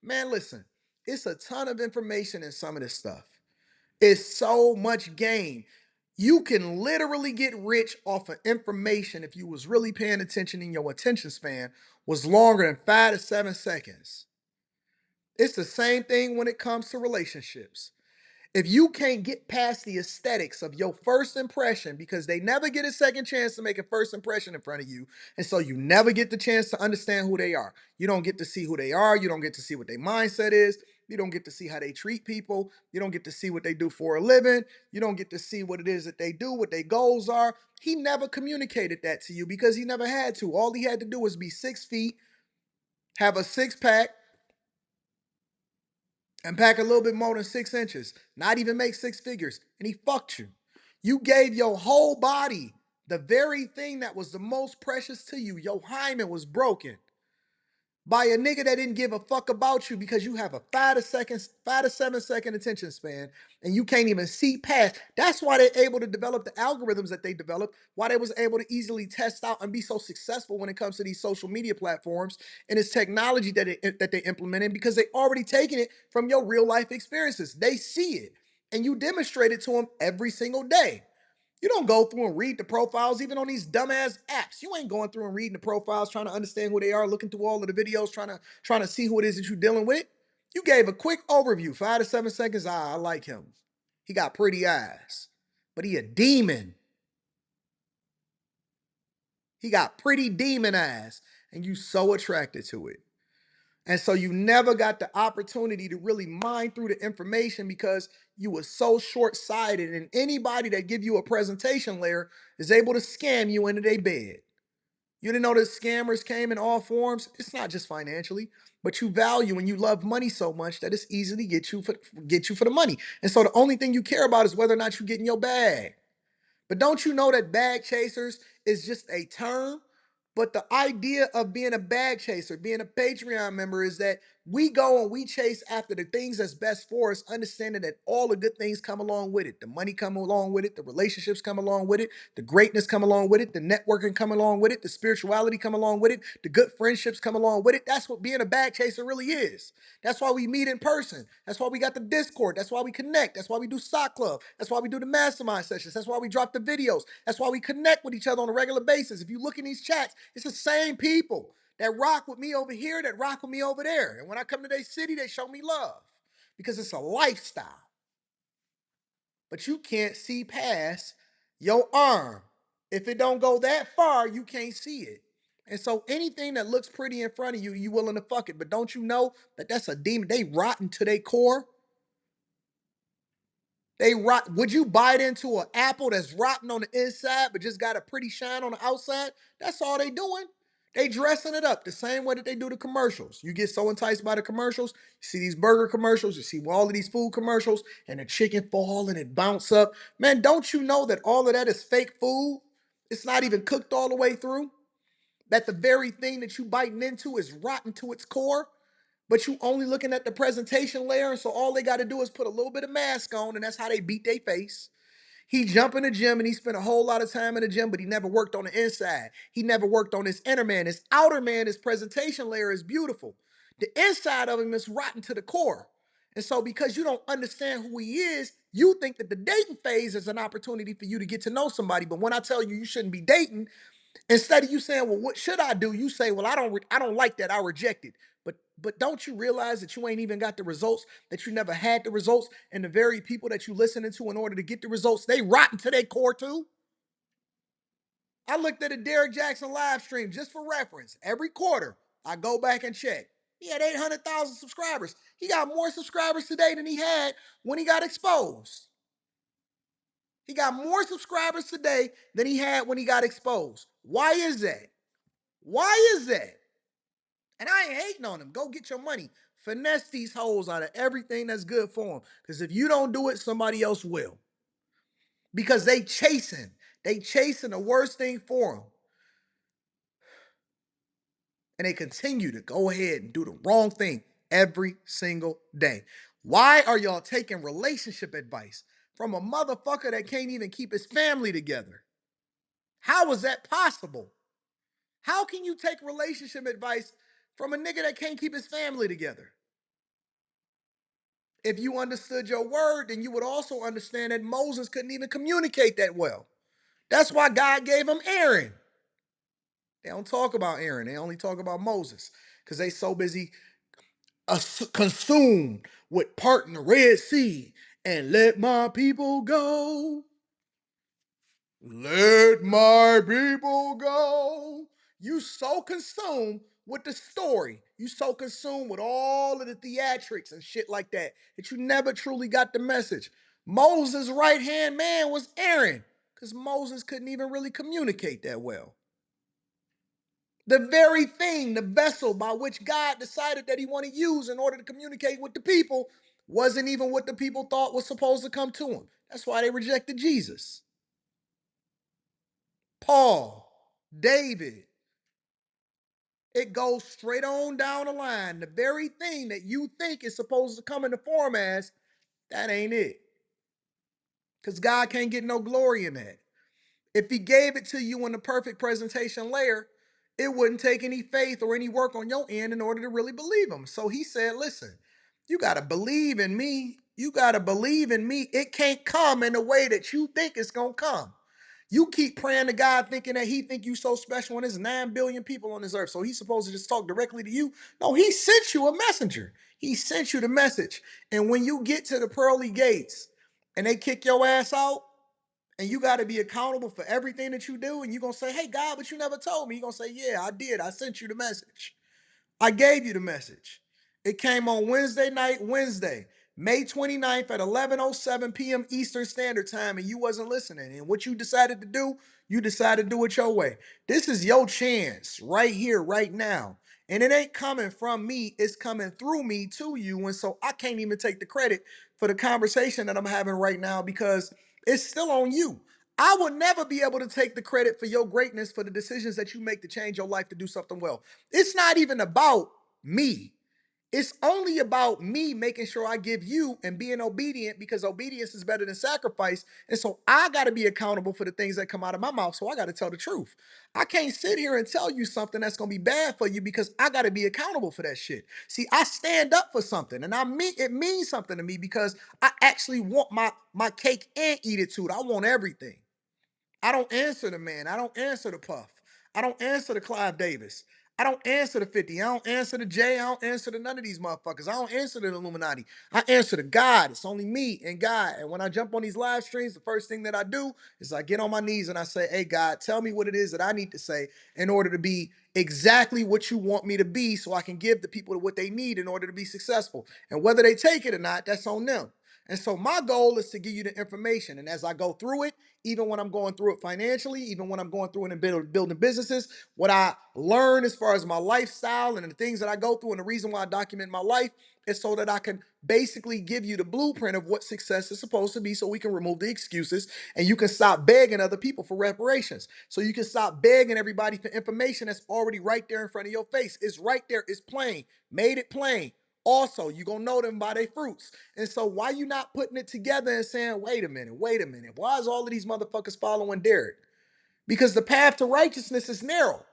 Man, listen, it's a ton of information in some of this stuff. It's so much game. You can literally get rich off of information if you was really paying attention and your attention span was longer than 5 to 7 seconds. It's the same thing when it comes to relationships. If you can't get past the aesthetics of your first impression because they never get a second chance to make a first impression in front of you, and so you never get the chance to understand who they are. You don't get to see who they are, you don't get to see what their mindset is, you don't get to see how they treat people, you don't get to see what they do for a living, you don't get to see what it is that they do, what their goals are. He never communicated that to you because he never had to. All he had to do was be 6 feet, have a six pack, and pack a little bit more than 6 inches, not even make six figures, and he fucked you. You gave your whole body the very thing that was the most precious to you. Your hymen was broken by a nigga that didn't give a fuck about you because you have a 5 to 7 second attention span and you can't even see past. That's why they're able to develop the algorithms that they developed, why they was able to easily test out and be so successful when it comes to these social media platforms and its technology that they implemented because they already taken it from your real life experiences. They see it and you demonstrate it to them every single day. You don't go through and read the profiles, even on these dumbass apps. You ain't going through and reading the profiles, trying to understand who they are, looking through all of the videos, trying to see who it is that you're dealing with. You gave a quick overview, 5 to 7 seconds. I like him. He got pretty eyes, but he a demon. He got pretty demon eyes, and you so attracted to it. And so you never got the opportunity to really mine through the information because you were so short-sighted. And anybody that give you a presentation layer is able to scam you into their bed. You didn't know that scammers came in all forms. It's not just financially, but you value and you love money so much that it's easy to get you for the money. And so the only thing you care about is whether or not you get in your bag. But don't you know that bag chasers is just a term? But the idea of being a bag chaser, being a Patreon member, is that we go and we chase after the things that's best for us, understanding that all the good things come along with it. The money come along with it, the relationships come along with it, the greatness come along with it, the networking come along with it, the spirituality come along with it, the good friendships come along with it. That's what being a bag chaser really is. That's why we meet in person. That's why we got the Discord. That's why we connect. That's why we do sock club. That's why we do the mastermind sessions. That's why we drop the videos. That's why we connect with each other on a regular basis. If you look in these chats, it's the same people that rock with me over here, that rock with me over there. And when I come to their city, they show me love because it's a lifestyle. But you can't see past your arm. If it don't go that far, you can't see it. And so anything that looks pretty in front of you, you willing to fuck it. But don't you know that that's a demon? They rotten to their core. They rot. Would you bite into an apple that's rotten on the inside but just got a pretty shine on the outside? That's all they doing. They dressing it up the same way that they do the commercials. You get so enticed by the commercials. You see these burger commercials. You see all of these food commercials, and the chicken fall and it bounce up. Man, don't you know that all of that is fake food? It's not even cooked all the way through. That the very thing that you biting into is rotten to its core, but you only looking at the presentation layer, and so all they got to do is put a little bit of mask on, and that's how they beat their face. He jump in the gym and he spent a whole lot of time in the gym, but he never worked on the inside. He never worked on his inner man. His outer man, his presentation layer is beautiful. The inside of him is rotten to the core. And so because you don't understand who he is, you think that the dating phase is an opportunity for you to get to know somebody. But when I tell you you shouldn't be dating, instead of you saying, "Well, what should I do?" You say, "Well, I don't like that. I reject it." But don't you realize that you ain't even got the results, that you never had the results, and the very people that you listening to in order to get the results, they rotten to their core too? I looked at a Derrick Jaxn live stream just for reference. Every quarter, I go back and check. He had 800,000 subscribers. He got more subscribers today than he had when he got exposed. He got more subscribers today than he had when he got exposed. Why is that? Why is that? And I ain't hating on him. Go get your money. Finesse these hoes out of everything that's good for them. Because if you don't do it, somebody else will. Because they chasing. They chasing the worst thing for them. And they continue to go ahead and do the wrong thing every single day. Why are y'all taking relationship advice from a motherfucker that can't even keep his family together? How is that possible? How can you take relationship advice from a nigga that can't keep his family together? If you understood your word, then you would also understand that Moses couldn't even communicate that well. That's why God gave him Aaron. They don't talk about Aaron. They only talk about Moses because they so busy consumed with parting the Red Sea and let my people go. Let my people go. You so consumed with the story. You so consumed with all of the theatrics and shit like that that you never truly got the message. Moses' right-hand man was Aaron because Moses couldn't even really communicate that well. The very thing, the vessel by which God decided that he wanted to use in order to communicate with the people wasn't even what the people thought was supposed to come to him. That's why they rejected Jesus. Paul, David, it goes straight on down the line. The very thing that you think is supposed to come in the form as, that ain't it. Because God can't get no glory in that. If he gave it to you in the perfect presentation layer, it wouldn't take any faith or any work on your end in order to really believe him. So he said, listen, you got to believe in me. You got to believe in me. It can't come in the way that you think it's going to come. You keep praying to God thinking that he think you so special when there's 9 billion people on this earth. So he's supposed to just talk directly to you. No, he sent you a messenger. He sent you the message. And when you get to the pearly gates and they kick your ass out, and you got to be accountable for everything that you do, and you're going to say, hey, God, but you never told me. You're going to say, yeah, I did. I sent you the message. I gave you the message. It came on Wednesday, May 29th at 11:07 p.m. Eastern Standard Time, and you wasn't listening. And what you decided to do, you decided to do it your way. This is your chance right here, right now. And it ain't coming from me, it's coming through me to you. And so I can't even take the credit for the conversation that I'm having right now because it's still on you. I will never be able to take the credit for your greatness for the decisions that you make to change your life to do something well. It's not even about me. It's only about me making sure I give you and being obedient because obedience is better than sacrifice. And so I got to be accountable for the things that come out of my mouth. So I got to tell the truth. I can't sit here and tell you something that's going to be bad for you because I got to be accountable for that shit. See, I stand up for something and I mean it means something to me because I actually want my cake and eat it too. I want everything. I don't answer the man. I don't answer the Puff. I don't answer the Clive Davis. I don't answer the 50. I don't answer the J. I don't answer to none of these motherfuckers. I don't answer to the Illuminati. I answer to God. It's only me and God. And when I jump on these live streams, the first thing that I do is I get on my knees and I say, hey, God, tell me what it is that I need to say in order to be exactly what you want me to be so I can give the people what they need in order to be successful. And whether they take it or not, that's on them. And so my goal is to give you the information. And as I go through it, even when I'm going through it financially, even when I'm going through it and building businesses, what I learn as far as my lifestyle and the things that I go through and the reason why I document my life is so that I can basically give you the blueprint of what success is supposed to be so we can remove the excuses and you can stop begging other people for reparations. So you can stop begging everybody for information that's already right there in front of your face. It's right there. It's plain. Made it plain. Also, you're going to know them by their fruits. And so why you not putting it together and saying, wait a minute. Why is all of these motherfuckers following Derrick? Because the path to righteousness is narrow.